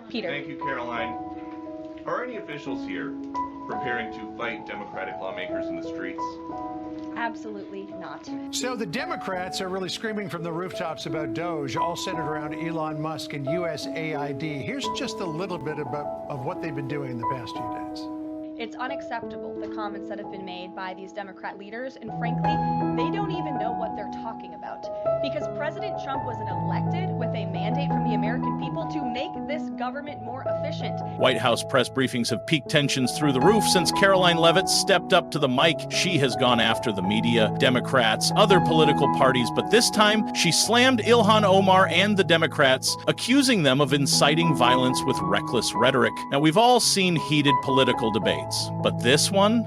Peter. Thank you, Caroline. Are any officials here preparing to fight Democratic lawmakers in the streets? Absolutely not. So the Democrats are really screaming from the rooftops about Doge, all centered around Elon Musk and USAID. Here's just a little bit of what they've been doing in the past few days. It's unacceptable, the comments that have been made by these Democrat leaders, and frankly, they don't even know what they're talking about. Because President Trump wasn't elected with a mandate from the American people to make this government more efficient. White House press briefings have piqued tensions through the roof since Caroline Leavitt stepped up to the mic. She has gone after the media, Democrats, other political parties, but this time she slammed Ilhan Omar and the Democrats, accusing them of inciting violence with reckless rhetoric. Now, we've all seen heated political debates. But this one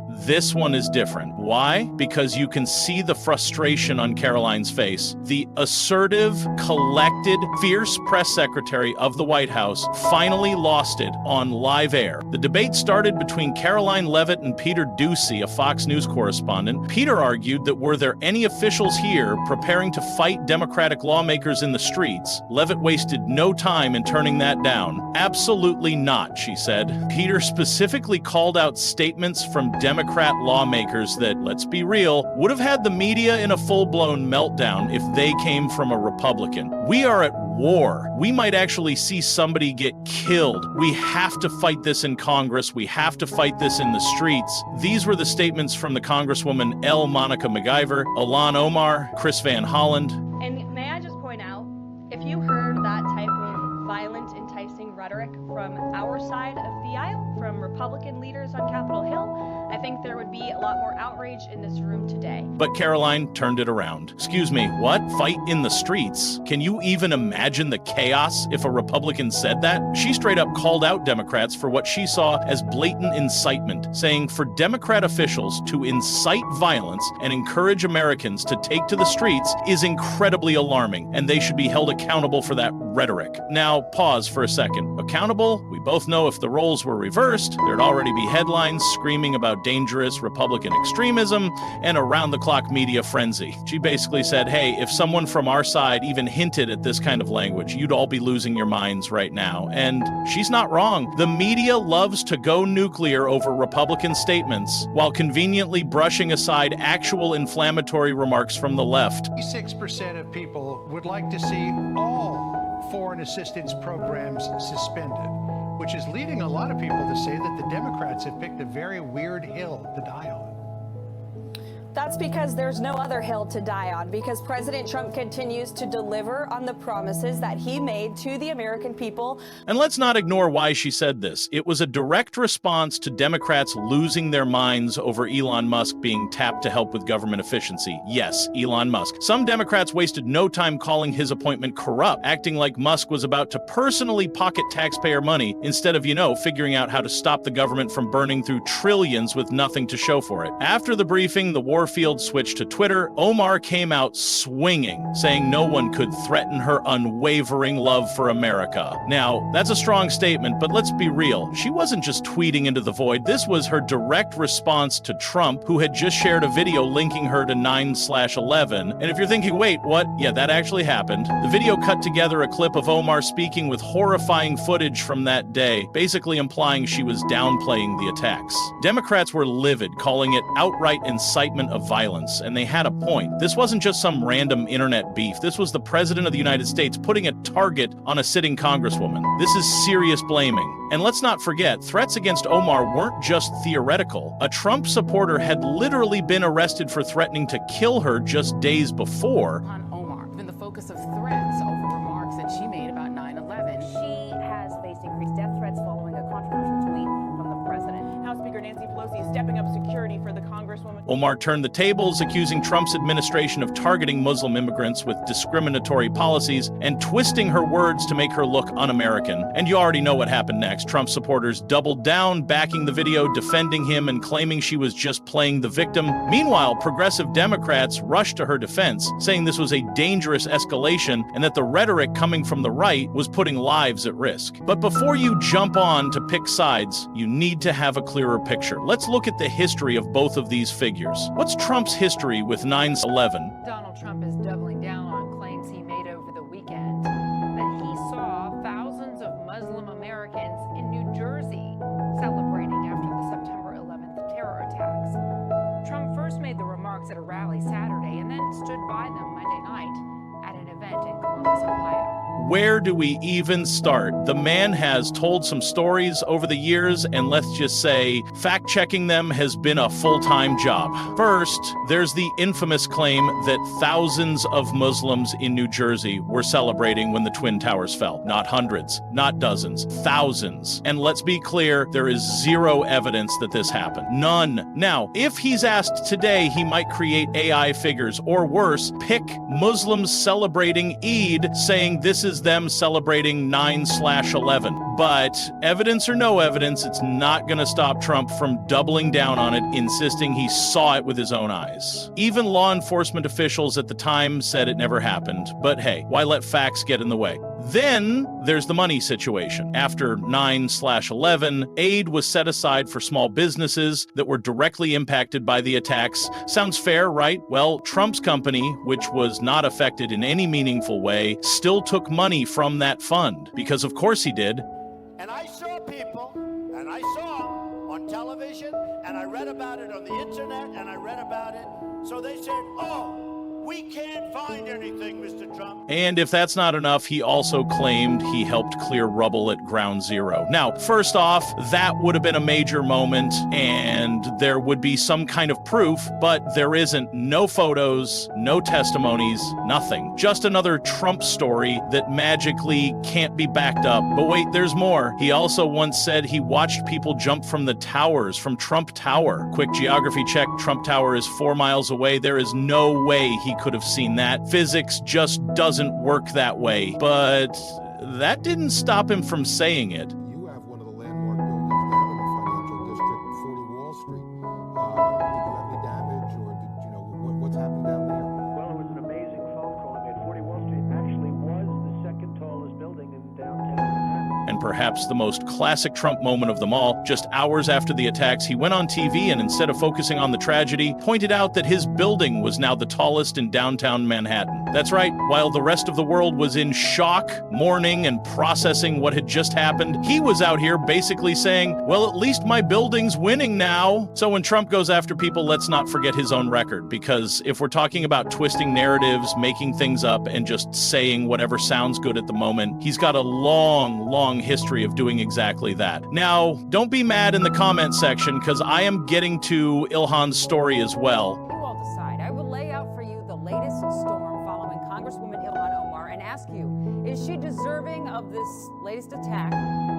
is different. Why? Because you can see the frustration on Caroline's face. The assertive, collected, fierce press secretary of the White House finally lost it on live air. The debate started between Caroline Leavitt and Peter Doocy, a Fox News correspondent. Peter argued that were there any officials here preparing to fight Democratic lawmakers in the streets, Leavitt wasted no time in turning that down. Absolutely not, she said. Peter specifically called out statements from Democrat lawmakers that, let's be real, would have had the media in a full-blown meltdown if they came from a Republican. We are at war. We might actually see somebody get killed. We have to fight this in Congress. We have to fight this in the streets. These were the statements from the Congresswoman L. Monica MacGyver, Ilhan Omar, Chris Van Holland. And may I just point out, if you heard that type of violent, enticing rhetoric from our side of the aisle, from Republican leaders on Capitol Hill, I think there would be a lot more outrage in this room today. But Caroline turned it around. Excuse me, what? Fight in the streets? Can you even imagine the chaos if a Republican said that? She straight up called out Democrats for what she saw as blatant incitement, saying for Democrat officials to incite violence and encourage Americans to take to the streets is incredibly alarming, and they should be held accountable for that rhetoric. Now, pause for a second. Accountable? We both know if the roles were reversed, there'd already be headlines screaming about dangerous Republican extremism and around-the-clock media frenzy. She basically said, hey, if someone from our side even hinted at this kind of language, you'd all be losing your minds right now. And she's not wrong. The media loves to go nuclear over Republican statements while conveniently brushing aside actual inflammatory remarks from the left. 86% of people would like to see all foreign assistance programs suspended, which is leading a lot of people to say that the Democrats have picked a very weird hill to die on. That's because there's no other hill to die on, because President Trump continues to deliver on the promises that he made to the American people. And let's not ignore why she said this. It was a direct response to Democrats losing their minds over Elon Musk being tapped to help with government efficiency. Yes, Elon Musk. Some Democrats wasted no time calling his appointment corrupt, acting like Musk was about to personally pocket taxpayer money instead of, figuring out how to stop the government from burning through trillions with nothing to show for it. After the briefing, the Warfield switched to Twitter. Omar came out swinging, saying no one could threaten her unwavering love for America. Now, that's a strong statement, but let's be real. She wasn't just tweeting into the void. This was her direct response to Trump, who had just shared a video linking her to 9/11. And if you're thinking, wait, what? Yeah, that actually happened. The video cut together a clip of Omar speaking with horrifying footage from that day, basically implying she was downplaying the attacks. Democrats were livid, calling it outright incitement of violence, and they had a point. This wasn't just some random internet beef. This was the President of the United States putting a target on a sitting congresswoman. This is serious blaming. And let's not forget, threats against Omar weren't just theoretical. A Trump supporter had literally been arrested for threatening to kill her just days before. On Omar, been the focus of threats over remarks that she made about 9/11. She has faced increased death threats following a controversial tweet from the president. House Speaker Nancy Pelosi stepping up security for the Congresswoman. Omar turned the tables, accusing Trump's administration of targeting Muslim immigrants with discriminatory policies and twisting her words to make her look un-American. And you already know what happened next. Trump supporters doubled down, backing the video, defending him, and claiming she was just playing the victim. Meanwhile, progressive Democrats rushed to her defense, saying this was a dangerous escalation and that the rhetoric coming from the right was putting lives at risk. But before you jump on to pick sides, you need to have a clearer picture. Let's look at the history of both of these figures. What's Trump's history with 9/11? Donald Trump is doubling down on claims he made over the weekend that he saw thousands of Muslim Americans Americans in New Jersey celebrating after the September 11th terror attacks. Trump first made the remarks at a rally Saturday and then stood by them Monday night at an event in Columbus, Ohio. Where do we even start? The man has told some stories over the years, and let's just say fact-checking them has been a full-time job. First, there's the infamous claim that thousands of Muslims in New Jersey were celebrating when the Twin Towers fell. Not hundreds, not dozens, thousands. And let's be clear, there is zero evidence that this happened. None. Now, if he's asked today, he might create AI figures, or worse, pick Muslims celebrating Eid, saying this is them celebrating 9/11. But evidence or no evidence, it's not going to stop Trump from doubling down on it, insisting he saw it with his own eyes. Even law enforcement officials at the time said it never happened. But hey, why let facts get in the way? Then there's the money situation. After 9/11, aid was set aside for small businesses that were directly impacted by the attacks. Sounds fair, right? Well, Trump's company, which was not affected in any meaningful way, still took money from that fund, because of course he did. And I saw people, and I saw on television, and I read about it on the internet, and I read about it. So they said, oh, we can't find anything, Mr. Trump. And if that's not enough, he also claimed he helped clear rubble at Ground Zero. Now, first off, that would have been a major moment, and there would be some kind of proof, but there isn't. No photos, no testimonies, nothing. Just another Trump story that magically can't be backed up. But wait, there's more. He also once said he watched people jump from the towers, from Trump Tower. Quick geography check, Trump Tower is 4 miles away. There is no way he could have seen that. Physics just doesn't work that way. But that didn't stop him from saying it. You have one of the landmark buildings down in the financial district, 40 Wall Street. Did you have any damage, or did you know what's happened down there? Well, it was an amazing phone call I made. 40 Wall Street actually was the second tallest building in downtown Manhattan. And perhaps the most classic Trump moment of them all, just hours after the attacks, he went on TV and instead of focusing on the tragedy, pointed out that his building was now the tallest in downtown Manhattan. That's right, while the rest of the world was in shock, mourning, and processing what had just happened, he was out here basically saying, well, at least my building's winning now. So when Trump goes after people, let's not forget his own record, because if we're talking about twisting narratives, making things up, and just saying whatever sounds good at the moment, he's got a long history of doing exactly that. Now, don't be mad in the comment section, because I am getting to Ilhan's story as well. You all decide. I will lay out for you the latest storm following Congresswoman Ilhan Omar and ask you, is she deserving of this latest attack,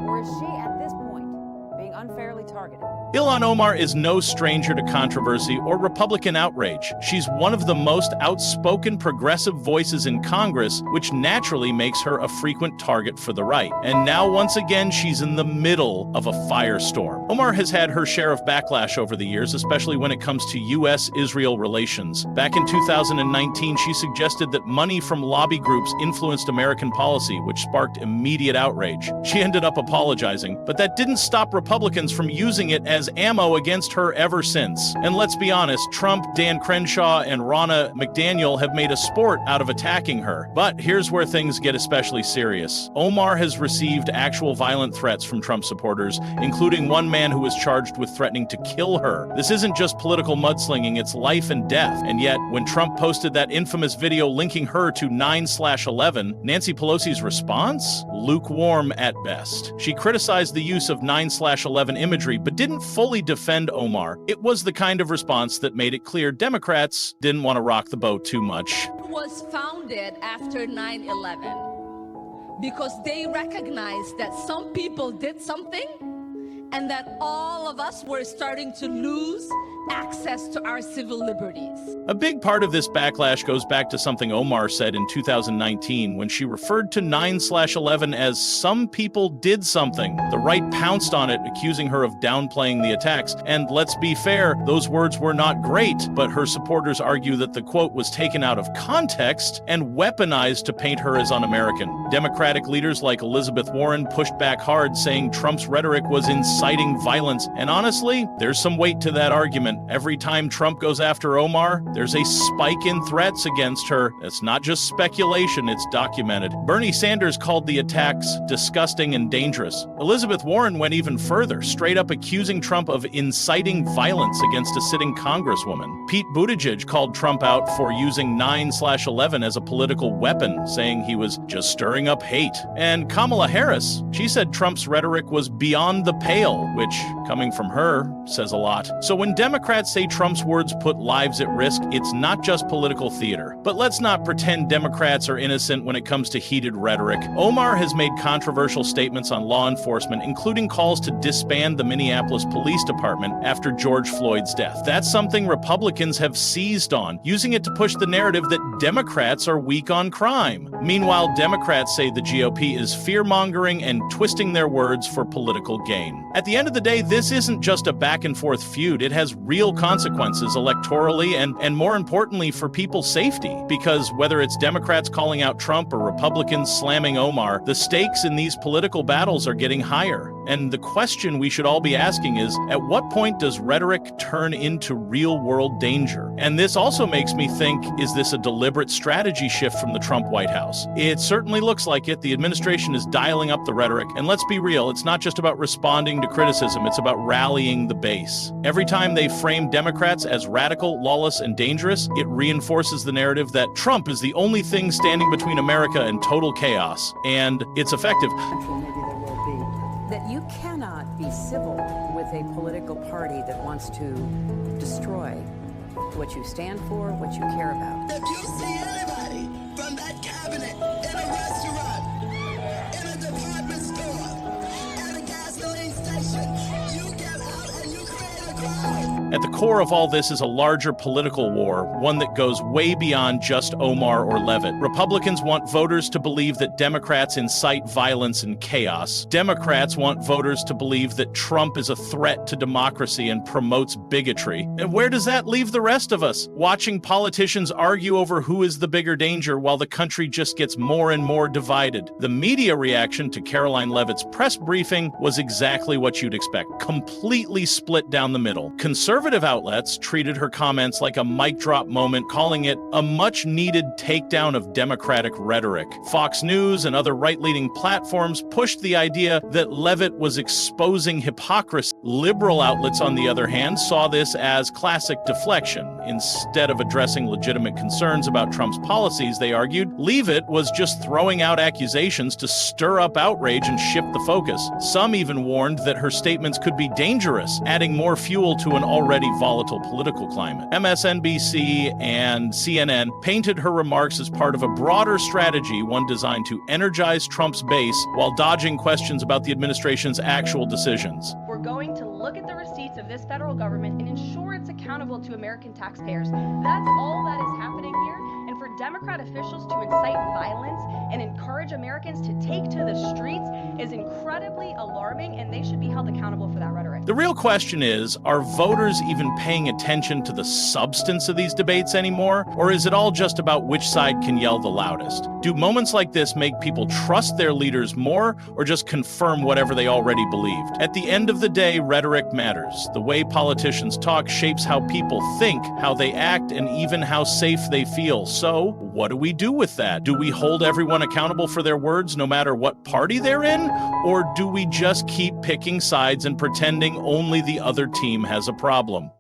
or is she at this point being unfairly targeted? Ilhan Omar is no stranger to controversy or Republican outrage. She's one of the most outspoken progressive voices in Congress, which naturally makes her a frequent target for the right. And now, once again, she's in the middle of a firestorm. Omar has had her share of backlash over the years, especially when it comes to U.S.-Israel relations. Back in 2019, she suggested that money from lobby groups influenced American policy, which sparked immediate outrage. She ended up apologizing, but that didn't stop Republicans from using it as ammo against her ever since. And let's be honest, Trump, Dan Crenshaw, and Ronna McDaniel have made a sport out of attacking her. But here's where things get especially serious. Omar has received actual violent threats from Trump supporters, including one man who was charged with threatening to kill her. This isn't just political mudslinging, it's life and death. And yet, when Trump posted that infamous video linking her to 9/11, Nancy Pelosi's response? Lukewarm at best. She criticized the use of 9/11 imagery, but didn't fully defend Omar. It was the kind of response that made it clear Democrats didn't want to rock the boat too much. It was founded after 9/11 because they recognized that some people did something and that all of us were starting to lose access to our civil liberties. A big part of this backlash goes back to something Omar said in 2019 when she referred to 9/11 as some people did something. The right pounced on it, accusing her of downplaying the attacks. And let's be fair, those words were not great, but her supporters argue that the quote was taken out of context and weaponized to paint her as un-American. Democratic leaders like Elizabeth Warren pushed back hard, saying Trump's rhetoric was insane inciting violence. And honestly, there's some weight to that argument. Every time Trump goes after Omar, there's a spike in threats against her. It's not just speculation, it's documented. Bernie Sanders called the attacks disgusting and dangerous. Elizabeth Warren went even further, straight up accusing Trump of inciting violence against a sitting congresswoman. Pete Buttigieg called Trump out for using 9/11 as a political weapon, saying he was just stirring up hate. And Kamala Harris, she said Trump's rhetoric was beyond the pale, which, coming from her, says a lot. So when Democrats say Trump's words put lives at risk, it's not just political theater. But let's not pretend Democrats are innocent when it comes to heated rhetoric. Omar has made controversial statements on law enforcement, including calls to disband the Minneapolis Police Department after George Floyd's death. That's something Republicans have seized on, using it to push the narrative that Democrats are weak on crime. Meanwhile, Democrats say the GOP is fear-mongering and twisting their words for political gain. At the end of the day, this isn't just a back-and-forth feud. It has real consequences electorally and more importantly, for people's safety. Because whether it's Democrats calling out Trump or Republicans slamming Omar, the stakes in these political battles are getting higher. And the question we should all be asking is, at what point does rhetoric turn into real-world danger? And this also makes me think, is this a deliberate strategy shift from the Trump White House? It certainly looks like it. The administration is dialing up the rhetoric. And let's be real, it's not just about responding to criticism, it's about rallying the base. Every time they frame Democrats as radical, lawless, and dangerous, it reinforces the narrative that Trump is the only thing standing between America and total chaos. And it's effective. That you cannot be civil with a political party that wants to destroy what you stand for, what you care about. If you see anybody from that cabinet in a restaurant, in a department store, at a gasoline station, you get out and you create a crowd. At the core of all this is a larger political war, one that goes way beyond just Omar or Levitt. Republicans want voters to believe that Democrats incite violence and chaos. Democrats want voters to believe that Trump is a threat to democracy and promotes bigotry. And where does that leave the rest of us? Watching politicians argue over who is the bigger danger while the country just gets more and more divided. The media reaction to Caroline Levitt's press briefing was exactly what you'd expect. Completely split down the middle. Conservative outlets treated her comments like a mic drop moment, calling it a much-needed takedown of Democratic rhetoric. Fox News and other right-leaning platforms pushed the idea that Levitt was exposing hypocrisy. Liberal outlets, on the other hand, saw this as classic deflection. Instead of addressing legitimate concerns about Trump's policies, they argued, Levitt was just throwing out accusations to stir up outrage and shift the focus. Some even warned that her statements could be dangerous, adding more fuel to an already volatile political climate. MSNBC and CNN painted her remarks as part of a broader strategy, one designed to energize Trump's base while dodging questions about the administration's actual decisions. We're going to look at the receipts of this federal government and ensure it's accountable to American taxpayers. That's all that is happening here. And for Democrat officials to incite violence and encourage Americans to take to the streets is incredibly alarming, and they should be held accountable for that rhetoric. The real question is, are voters even paying attention to the substance of these debates anymore? Or is it all just about which side can yell the loudest? Do moments like this make people trust their leaders more, or just confirm whatever they already believed? At the end of the day, rhetoric matters. The way politicians talk shapes how people think, how they act, and even how safe they feel. So, what do we do with that? Do we hold everyone accountable for their words no matter what party they're in? Or do we just keep picking sides and pretending only the other team has a problem?